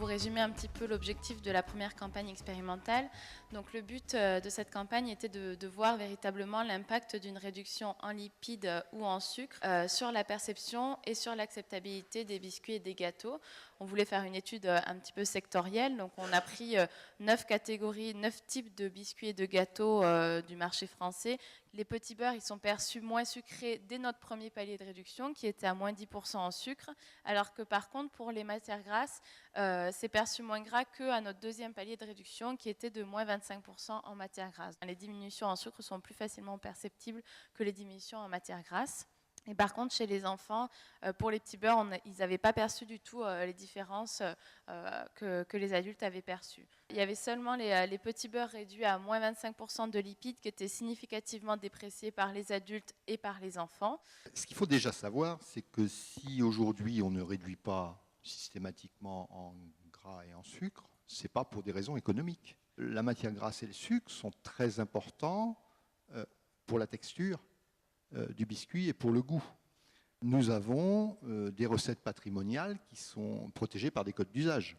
vous résumer un petit peu l'objectif de la première campagne expérimentale. Donc le but de cette campagne était de voir véritablement l'impact d'une réduction en lipides ou en sucre sur la perception et sur l'acceptabilité des biscuits et des gâteaux. On voulait faire une étude un petit peu sectorielle, donc on a pris 9 catégories, 9 types de biscuits et de gâteaux du marché français. Les petits beurres, ils sont perçus moins sucrés dès notre premier palier de réduction, qui était à moins 10% en sucre, alors que par contre, pour les matières grasses, c'est perçu moins gras qu'à notre deuxième palier de réduction, qui était de moins 25% en matières grasses. Les diminutions en sucre sont plus facilement perceptibles que les diminutions en matières grasses. Et par contre, chez les enfants, pour les petits beurres, ils n'avaient pas perçu du tout les différences que les adultes avaient perçues. Il y avait seulement les petits beurres réduits à moins 25% de lipides qui étaient significativement dépréciés par les adultes et par les enfants. Ce qu'il faut déjà savoir, c'est que si aujourd'hui on ne réduit pas systématiquement en gras et en sucre, ce n'est pas pour des raisons économiques. La matière grasse et le sucre sont très importants pour la texture du biscuit et pour le goût. Nous avons des recettes patrimoniales qui sont protégées par des codes d'usage.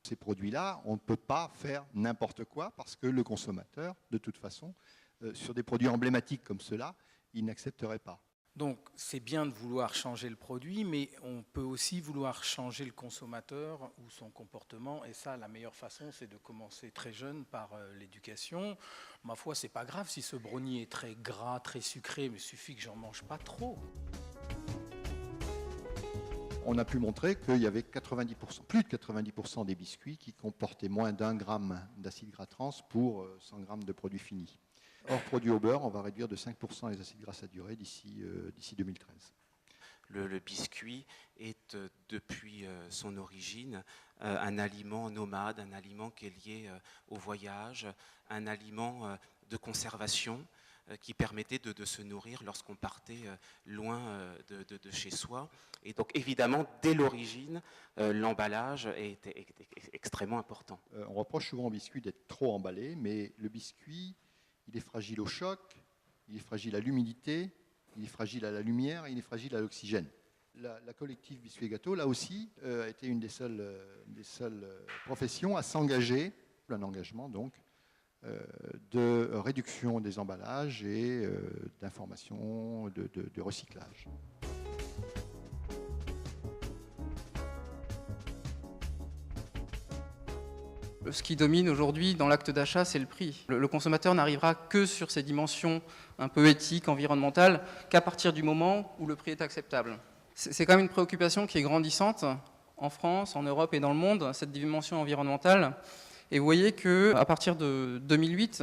Ces produits-là, on ne peut pas faire n'importe quoi parce que le consommateur, de toute façon, sur des produits emblématiques comme ceux-là, il n'accepterait pas. Donc c'est bien de vouloir changer le produit, mais on peut aussi vouloir changer le consommateur ou son comportement. Et ça, la meilleure façon, c'est de commencer très jeune par l'éducation. Ma foi, c'est pas grave si ce brownie est très gras, très sucré, mais il suffit que j'en mange pas trop. On a pu montrer qu'il y avait 90%, plus de 90% des biscuits qui comportaient moins d'1 gramme d'acide gras trans pour 100 grammes de produits finis. Hors produit au beurre, on va réduire de 5% les acides gras saturés d'ici 2013. Le biscuit est, depuis son origine, un aliment nomade, un aliment qui est lié au voyage, un aliment de conservation qui permettait de se nourrir lorsqu'on partait loin de chez soi. Et donc évidemment, dès l'origine, l'emballage était extrêmement important. On reproche souvent au biscuit d'être trop emballé, mais le biscuit, il est fragile au choc, il est fragile à l'humidité, il est fragile à la lumière, il est fragile à l'oxygène. La collective Biscuits et Gâteaux, là aussi, a été une des seules professions à s'engager, un engagement donc, de réduction des emballages et d'information, de recyclage. Ce qui domine aujourd'hui dans l'acte d'achat, c'est le prix. Le consommateur n'arrivera que sur ces dimensions un peu éthiques, environnementales, qu'à partir du moment où le prix est acceptable. C'est quand même une préoccupation qui est grandissante en France, en Europe et dans le monde, cette dimension environnementale. Et vous voyez qu'à partir de 2008,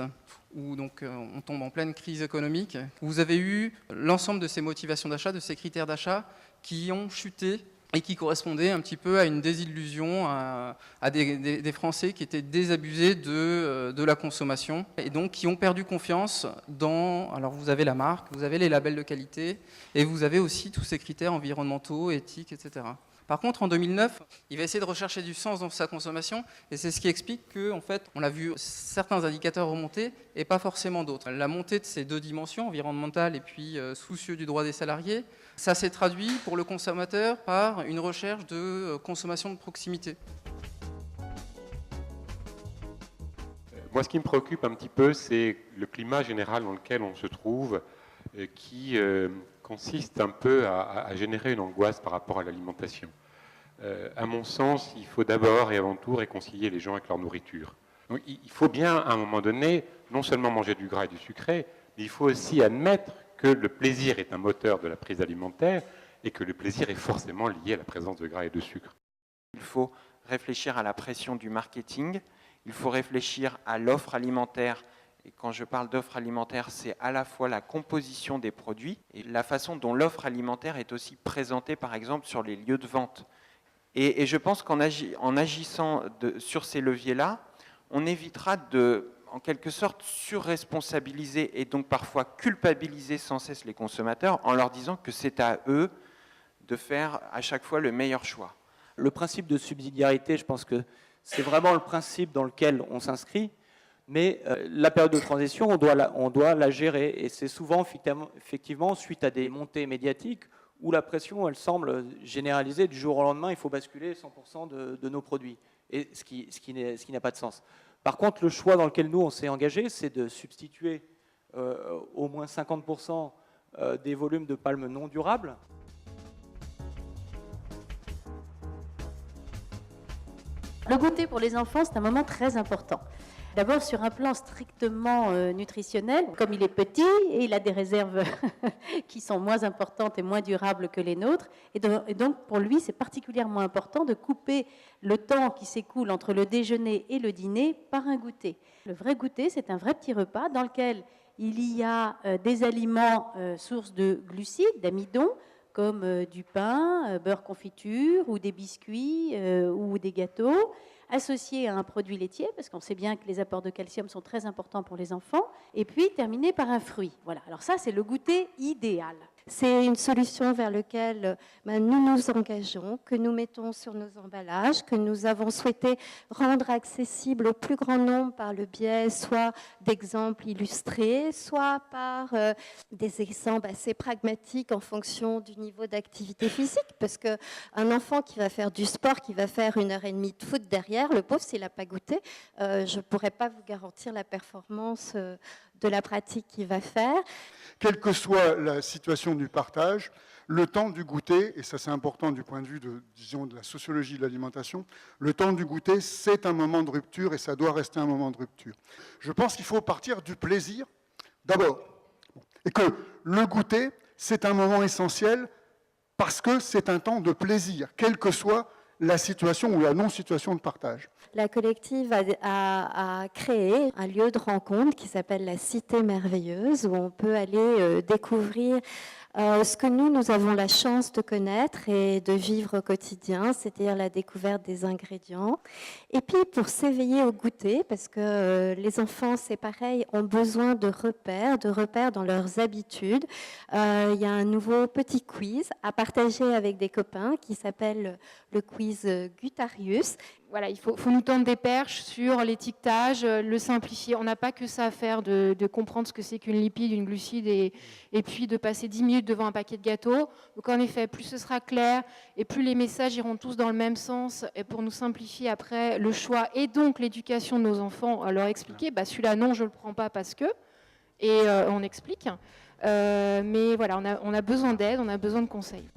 où donc on tombe en pleine crise économique, vous avez eu l'ensemble de ces motivations d'achat, de ces critères d'achat qui ont chuté et qui correspondaient un petit peu à une désillusion, à des Français qui étaient désabusés de la consommation et donc qui ont perdu confiance dans, alors vous avez la marque, vous avez les labels de qualité et vous avez aussi tous ces critères environnementaux, éthiques, etc. Par contre, en 2009, il va essayer de rechercher du sens dans sa consommation et c'est ce qui explique qu'en fait, on a vu certains indicateurs remonter et pas forcément d'autres. La montée de ces deux dimensions, environnementale et puis soucieux du droit des salariés, ça s'est traduit pour le consommateur par une recherche de consommation de proximité. Moi, ce qui me préoccupe un petit peu, c'est le climat général dans lequel on se trouve, qui consiste un peu à générer une angoisse par rapport à l'alimentation. À mon sens, il faut d'abord et avant tout réconcilier les gens avec leur nourriture. Donc, il faut bien, à un moment donné, non seulement manger du gras et du sucré, mais il faut aussi admettre que le plaisir est un moteur de la prise alimentaire et que le plaisir est forcément lié à la présence de gras et de sucre. Il faut réfléchir à la pression du marketing, il faut réfléchir à l'offre alimentaire. Et quand je parle d'offre alimentaire, c'est à la fois la composition des produits et la façon dont l'offre alimentaire est aussi présentée, par exemple, sur les lieux de vente. Et je pense qu'en agissant sur ces leviers-là, on évitera de, en quelque sorte, surresponsabiliser et donc parfois culpabiliser sans cesse les consommateurs en leur disant que c'est à eux de faire à chaque fois le meilleur choix. Le principe de subsidiarité, je pense que c'est vraiment le principe dans lequel on s'inscrit. Mais la période de transition, on doit la gérer. Et c'est souvent, effectivement, suite à des montées médiatiques, où la pression, elle semble généralisée. Du jour au lendemain, il faut basculer 100% de nos produits. et ce qui n'a pas de sens. Par contre, le choix dans lequel nous, on s'est engagé, c'est de substituer au moins 50% des volumes de palmes non durables. Le goûter pour les enfants, c'est un moment très important. D'abord, sur un plan strictement nutritionnel, comme il est petit et il a des réserves qui sont moins importantes et moins durables que les nôtres, et donc pour lui, c'est particulièrement important de couper le temps qui s'écoule entre le déjeuner et le dîner par un goûter. Le vrai goûter, c'est un vrai petit repas dans lequel il y a des aliments sources de glucides, d'amidon, comme du pain, beurre confiture, ou des biscuits, ou des gâteaux, associés à un produit laitier, parce qu'on sait bien que les apports de calcium sont très importants pour les enfants, et puis terminé par un fruit. Voilà. Alors ça, c'est le goûter idéal. C'est une solution vers laquelle nous nous engageons, que nous mettons sur nos emballages, que nous avons souhaité rendre accessible au plus grand nombre par le biais soit d'exemples illustrés, soit par des exemples assez pragmatiques en fonction du niveau d'activité physique. Parce qu'un enfant qui va faire du sport, qui va faire 1h30 de foot derrière, le pauvre, s'il n'a pas goûté, je ne pourrais pas vous garantir la performance de la pratique qu'il va faire. Quelle que soit la situation du partage, le temps du goûter, et ça c'est important du point de vue de la sociologie de l'alimentation, le temps du goûter, c'est un moment de rupture et ça doit rester un moment de rupture. Je pense qu'il faut partir du plaisir d'abord, et que le goûter, c'est un moment essentiel parce que c'est un temps de plaisir, quelle que soit la situation ou la non-situation de partage. La collective a créé un lieu de rencontre qui s'appelle la Cité Merveilleuse, où on peut aller découvrir ce que nous avons la chance de connaître et de vivre au quotidien, c'est-à-dire la découverte des ingrédients. Et puis pour s'éveiller au goûter, parce que les enfants, c'est pareil, ont besoin de repères dans leurs habitudes. Il y a un nouveau petit quiz à partager avec des copains qui s'appelle le quiz Gutarius. Voilà, il faut nous tendre des perches sur l'étiquetage, le simplifier. On n'a pas que ça à faire de comprendre ce que c'est qu'une lipide, une glucide et puis de passer 10 minutes devant un paquet de gâteaux. Donc en effet, plus ce sera clair et plus les messages iront tous dans le même sens et pour nous simplifier après le choix et donc l'éducation de nos enfants, à leur expliquer, celui-là non, je ne le prends pas parce que, et on explique. Mais voilà, on a besoin d'aide, on a besoin de conseils.